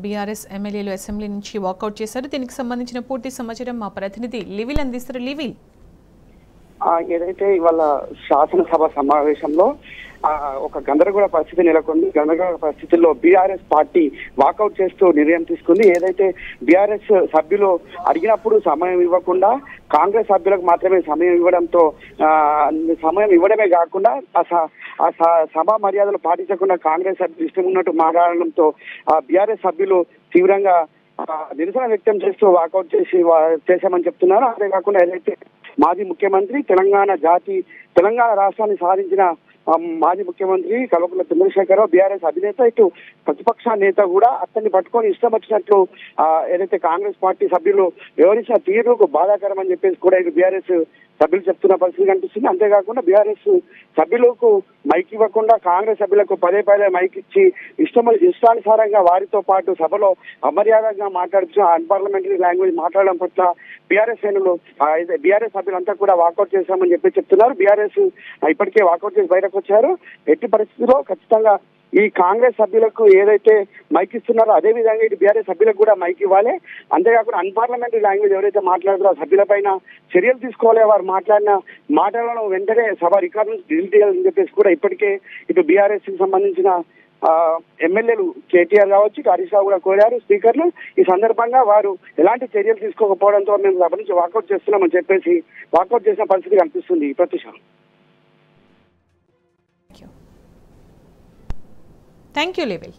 BRS ఎమ్మెల్యేలు assembly నుంచి walkout చేశారు. దీనికి సంబంధించిన పూర్తి సమాచారం మా ప్రతినిధి లివిల్ అందిస్తారు. లివిల్, ఏదైతే ఇవాళ శాసనసభ సమావేశంలో ఒక గందరగోళ పరిస్థితి నెలకొంది. గందరగోళ పరిస్థితుల్లో బీఆర్ఎస్ పార్టీ వాకౌట్ చేస్తూ నిర్ణయం తీసుకుంది. ఏదైతే బీఆర్ఎస్ సభ్యులు అడిగినప్పుడు సమయం ఇవ్వకుండా కాంగ్రెస్ సభ్యులకు మాత్రమే సమయం ఇవ్వడంతో సమయం ఇవ్వడమే కాకుండా సభా మర్యాదలు పాటించకుండా కాంగ్రెస్ సభ్యులు ఇష్టం ఉన్నట్టు మాట్లాడడంతో బీఆర్ఎస్ సభ్యులు తీవ్రంగా నిరసన వ్యక్తం చేస్తూ వాకౌట్ చేశామని చెప్తున్నారు. అంతేకాకుండా ఏదైతే మాజీ ముఖ్యమంత్రి తెలంగాణ రాష్ట్రాన్ని సాధించిన మాజీ ముఖ్యమంత్రి కల్వకుంట్ల చంద్రశేఖరరావు బీఆర్ఎస్ అధినేత, ఇటు ప్రతిపక్ష నేత కూడా అతన్ని పట్టుకొని ఇష్టం వచ్చినట్లు ఏదైతే కాంగ్రెస్ పార్టీ సభ్యులు వివరించిన తీరుకు బాధాకరం అని చెప్పేసి కూడా ఇటు బీఆర్ఎస్ సభ్యులు చెప్తున్న పరిస్థితి కనిపిస్తుంది. అంతేకాకుండా బీఆర్ఎస్ సభ్యులకు మైక్ ఇవ్వకుండా కాంగ్రెస్ సభ్యులకు పదే మైక్ ఇచ్చి ఇష్టానుసారంగా వారితో పాటు సభలో అమర్యాదగా మాట్లాడుతూ అన్పార్లమెంటరీ లాంగ్వేజ్ మాట్లాడడం పట్ల బీఆర్ఎస్ సభ్యులంతా కూడా వాకౌట్ చేశామని చెప్తున్నారు. బీఆర్ఎస్ ఇప్పటికే వాకౌట్ చేసి బయటకు వచ్చారు. ఎట్టి పరిస్థితుల్లో ఖచ్చితంగా ఈ కాంగ్రెస్ సభ్యులకు ఏదైతే మైక్ ఇస్తున్నారో అదే విధంగా ఇటు బీఆర్ఎస్ సభ్యులకు కూడా మైక్ ఇవ్వాలి. అంతేకాకుండా అన్పార్లమెంటరీ లాంగ్వేజ్ ఎవరైతే మాట్లాడుతారో ఆ సభ్యులపైన చర్యలు తీసుకోవాలి. వారు మాట్లాడిన మాటలను వెంటనే సభ రికార్డు నుంచి డిలీట్ చేయాలని చెప్పేసి కూడా ఇప్పటికే ఇటు బీఆర్ఎస్ కి సంబంధించిన ఎమ్మెల్యేలు కేటీఆర్ కావచ్చు, హరీష్ రావు కూడా కోరారు స్పీకర్లు. ఈ సందర్భంగా వారు ఎలాంటి చర్యలు తీసుకోకపోవడంతో మేము సభ నుంచి వాకౌట్ చేస్తున్నామని చెప్పేసి వాకౌట్ చేసిన పరిస్థితి కనిపిస్తుంది. ప్రతిషా. Thank you, Level.